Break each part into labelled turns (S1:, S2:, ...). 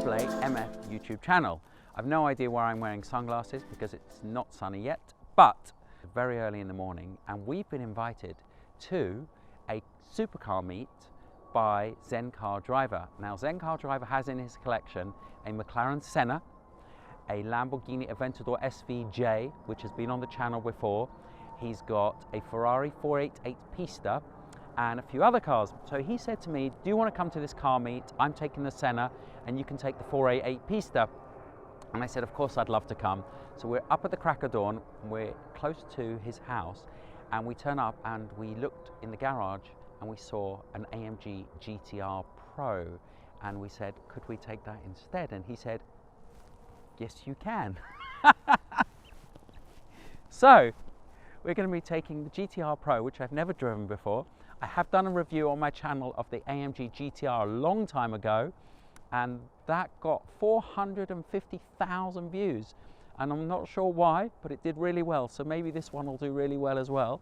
S1: Chevrolet MF YouTube channel. I've no idea why I'm wearing sunglasses because it's not sunny yet, but very early in the morning, and we've been invited to a supercar meet by Zen Car Driver. Now, Zen Car Driver has in his collection a McLaren Senna, a Lamborghini Aventador SVJ, which has been on the channel before. He's got a Ferrari 488 Pista and a few other cars. So he said to me, do you want to come to this car meet? I'm taking the Senna and you can take the 488 Pista. And I said, of course I'd love to come. So we're up at the crack of dawn, we're close to his house, and we turn up and we looked in the garage and we saw an AMG GTR Pro. And we said, could we take that instead? And he said, yes, you can. So we're going to be taking the GTR Pro, which I've never driven before. I have done a review on my channel of the AMG GTR a long time ago, and that got 450,000 views. And I'm not sure why, but it did really well. So maybe this one will do really well as well.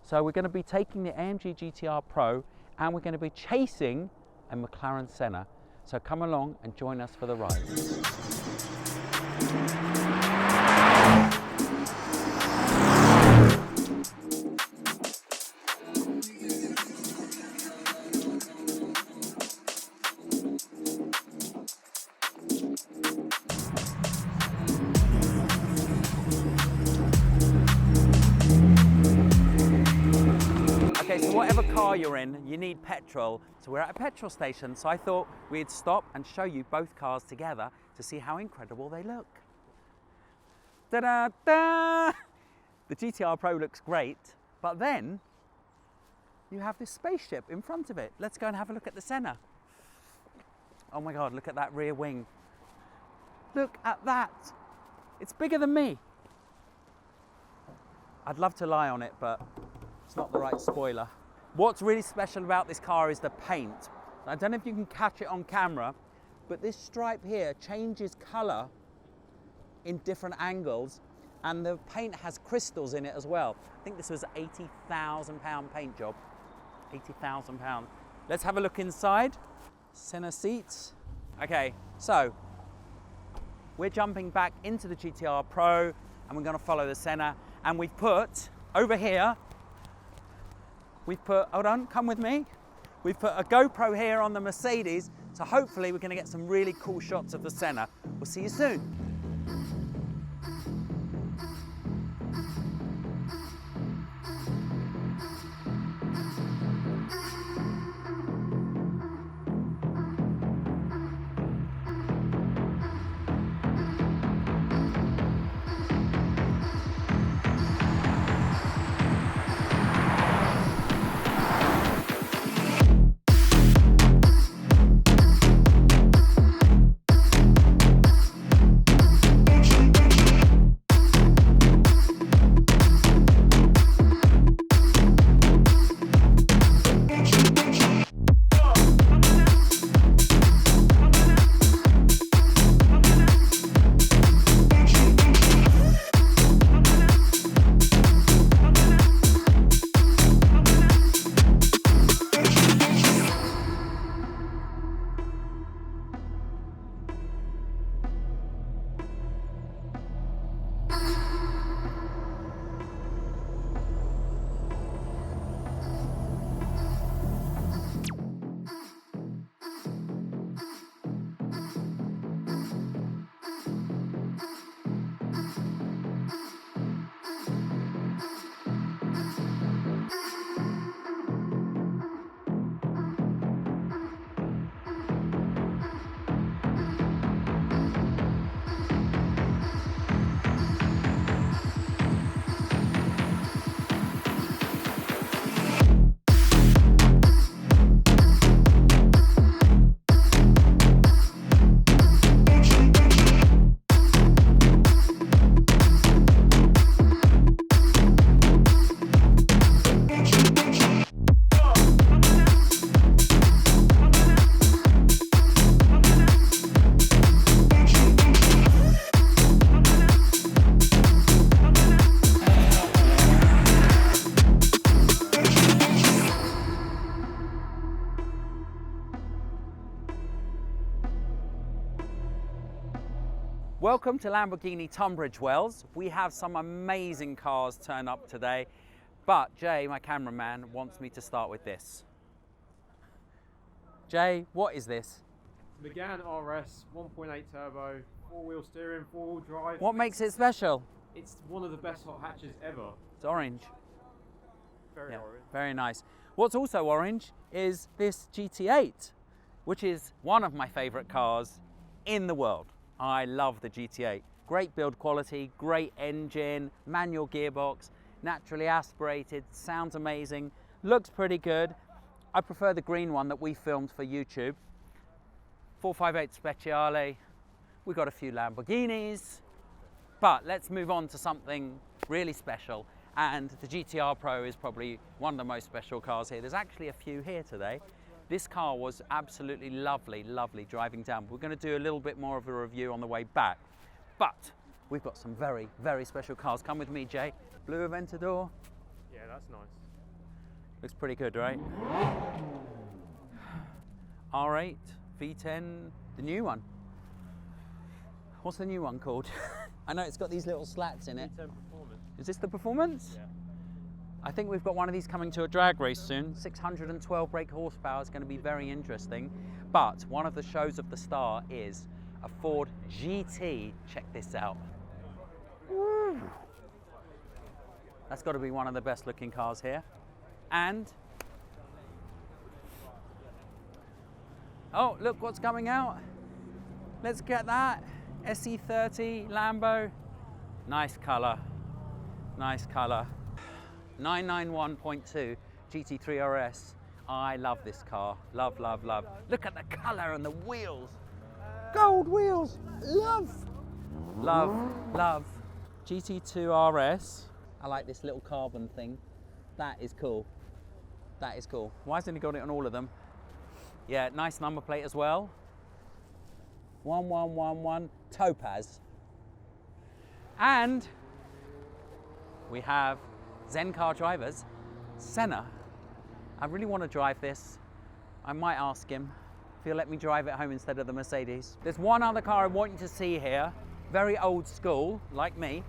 S1: So we're going to be taking the AMG GTR Pro and we're going to be chasing a McLaren Senna. So come along and join us for the ride. Okay, so whatever car you're in, you need petrol. So we're at a petrol station, so I thought we'd stop and show you both cars together to see how incredible they look. Ta-da-da! The GTR Pro looks great, but then you have this spaceship in front of it. Let's go and have a look at the Senna. Oh my God, look at that rear wing. Look at that. It's bigger than me. I'd love to lie on it, but it's not the right spoiler. What's really special about this car is the paint. I don't know if you can catch it on camera, but this stripe here changes color in different angles, and the paint has crystals in it as well. I think this was an £80,000 paint job. £80,000. Let's have a look inside. Senna seats. Okay, so we're jumping back into the GTR Pro and we're going to follow the Senna, and we've put over here, hold on, come with me. We've put a GoPro here on the Mercedes, so hopefully we're going to get some really cool shots of the Senna. We'll see you soon. Welcome to Lamborghini Tunbridge Wells. We have some amazing cars turn up today, but Jay, my cameraman, wants me to start with this. Jay, what is this?
S2: McLaren RS 1.8 turbo, 4-wheel steering, 4-wheel drive.
S1: What makes it special?
S2: It's one of the best hot hatches ever.
S1: It's orange.
S2: Very orange.
S1: Very nice. What's also orange is this GT8, which is one of my favorite cars in the world. I love the GT8. Great build quality, great engine, manual gearbox, naturally aspirated, sounds amazing, looks pretty good. I prefer the green one that we filmed for YouTube. 458 Speciale. We've got a few Lamborghinis, but let's move on to something really special. And the GTR Pro is probably one of the most special cars here. There's actually a few here today. This car was absolutely lovely, lovely driving down. We're going to do a little bit more of a review on the way back. But we've got some very, very special cars. Come with me, Jay. Blue Aventador.
S2: Yeah, that's nice.
S1: Looks pretty good, right? R8, V10, the new one. What's the new one called? I know it's got these little slats in it.
S2: V10 Performance.
S1: Is this the Performance?
S2: Yeah.
S1: I think we've got one of these coming to a drag race soon. 612 brake horsepower is going to be very interesting. But one of the shows of the star is a Ford GT. Check this out. Woo. That's got to be one of the best looking cars here. And, oh, look what's coming out. Let's get that. SE30 Lambo. Nice colour. Nice colour. 991.2 GT3 RS. I love this car. Love, love, love. Look at the colour and the wheels. Gold wheels. Love. Love, love. GT2 RS. I like this little carbon thing. That is cool. That is cool. Why hasn't he got it on all of them? Yeah, nice number plate as well. 1111 Topaz. And we have Zen car drivers, Senna. I really want to drive this. I might ask him if he'll let me drive it home instead of the Mercedes. There's one other car I want you to see here, very old school, like me.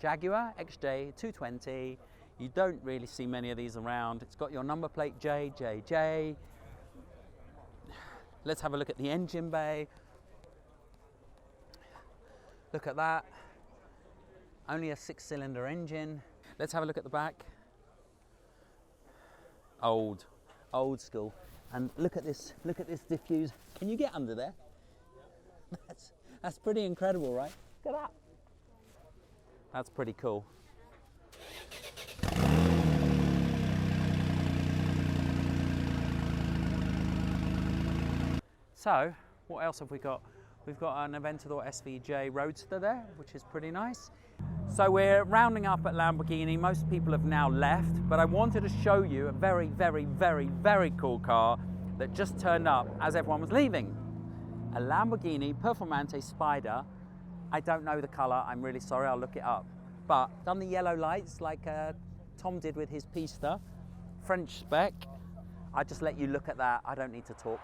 S1: Jaguar XJ 220. You don't really see many of these around. It's got your number plate JJJ. Let's have a look at the engine bay. Look at that. Only a 6-cylinder engine. Let's have a look at the back. Old school. And look at this diffuse. Can you get under there? That's pretty incredible, right? Look at that. That's pretty cool. So, what else have we got? We've got an Aventador SVJ Roadster there, which is pretty nice. So we're rounding up at Lamborghini. Most people have now left, but I wanted to show you a very, very, very, very cool car that just turned up as everyone was leaving. A Lamborghini Performante Spider. I don't know the color, I'm really sorry, I'll look it up. But done the yellow lights like Tom did with his Pista. French spec. I just let you look at that, I don't need to talk.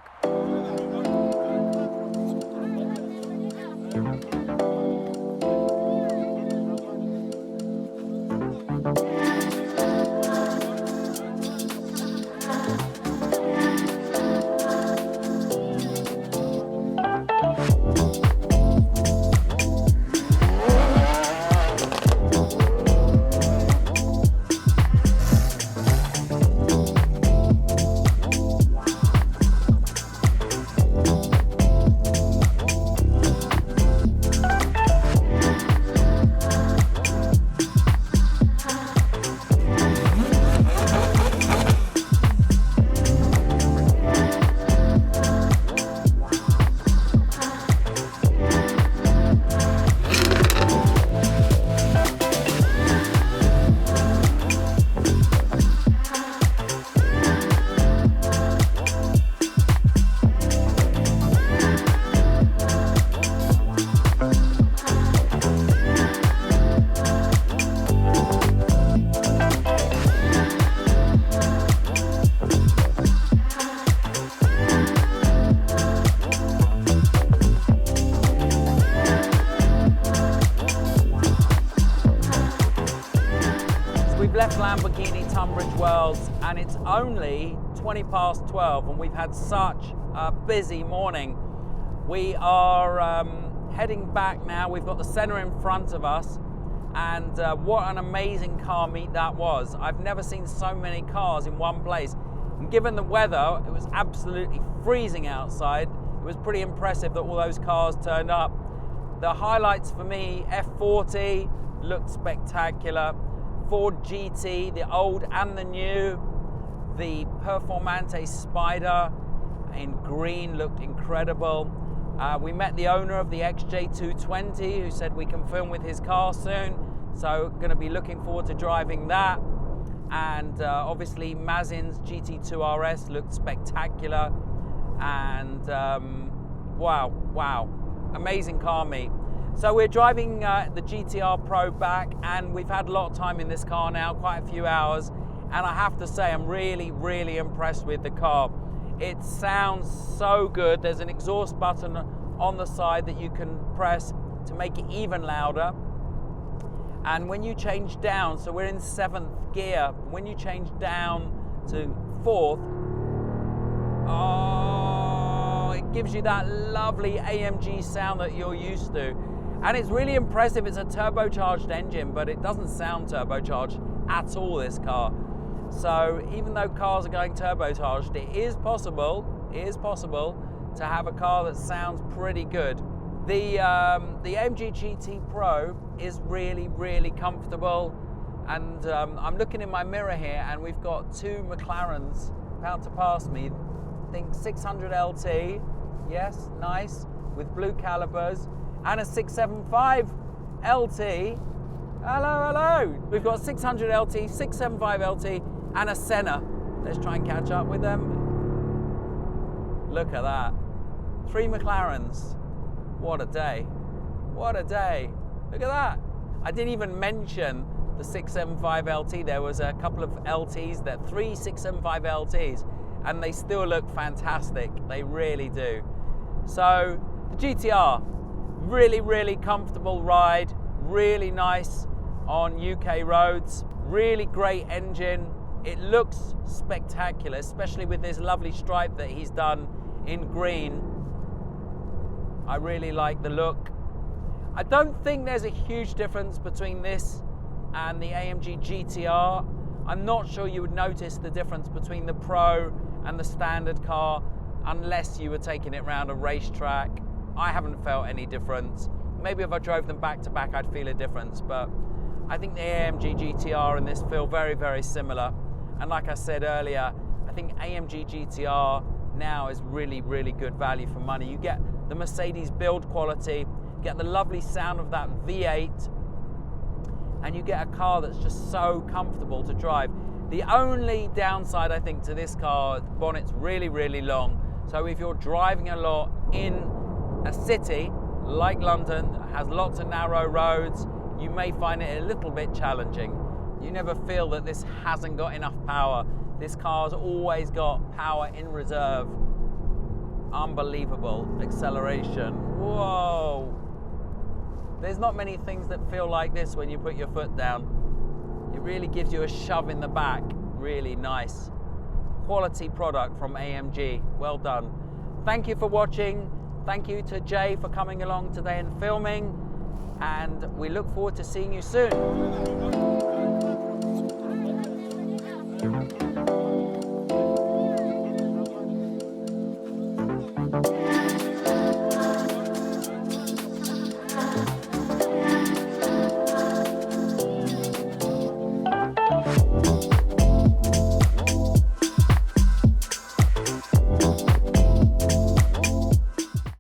S1: we've left Lamborghini Tunbridge Wells and it's only 20 past 12 and we've had such a busy morning. We are heading back now. We've got the Senna in front of us, and what an amazing car meet that was. I've never seen so many cars in one place. And given the weather, it was absolutely freezing outside. It was pretty impressive that all those cars turned up. The highlights for me, F40 looked spectacular. Ford GT, the old and the new. The Performante Spider in green looked incredible. We met the owner of the XJ220 who said we can film with his car soon. So going to be looking forward to driving that. And obviously Mazin's GT2 RS looked spectacular. And wow, amazing car meet. So we're driving the GTR Pro back, and we've had a lot of time in this car now, quite a few hours. And I have to say, I'm really impressed with the car. It sounds so good. There's an exhaust button on the side that you can press to make it even louder. And when you change down, so we're in 7th gear, when you change down to 4th, oh, it gives you that lovely AMG sound that you're used to. And it's really impressive. It's a turbocharged engine, but it doesn't sound turbocharged at all, this car. So even though cars are going turbocharged, it is possible to have a car that sounds pretty good. The AMG GT Pro is really comfortable, and I'm looking in my mirror here, and we've got two McLarens about to pass me. I think 600 LT, yes, nice, with blue calipers, and a 675 LT. Hello. We've got 600 LT, 675 LT, and a Senna. Let's try and catch up with them. Look at that. 3 McLarens. What a day. What a day. Look at that. I didn't even mention the 675 LT. There was a couple of LTs, there 3 675 LTs, and they still look fantastic. They really do. So the GTR, really comfortable ride, really nice on UK roads, really great engine. It looks spectacular, especially with this lovely stripe that he's done in green. I really like the look. I don't think there's a huge difference between this and the AMG GTR. I'm not sure you would notice the difference between the Pro and the standard car unless you were taking it around a racetrack. I haven't felt any difference. Maybe if I drove them back to back, I'd feel a difference, but I think the AMG GTR and this feel very similar. And like I said earlier, I think AMG GTR now is really good value for money. You get the Mercedes build quality, you get the lovely sound of that V8, and you get a car that's just so comfortable to drive. The only downside, I think, to this car, the bonnet's really long. So if you're driving a lot in a city like London, that has lots of narrow roads, you may find it a little bit challenging. You never feel that this hasn't got enough power. This car's always got power in reserve. Unbelievable acceleration. Whoa. There's not many things that feel like this when you put your foot down. It really gives you a shove in the back. Really nice. Quality product from AMG. Well done. Thank you for watching. Thank you to Jay for coming along today and filming. And we look forward to seeing you soon.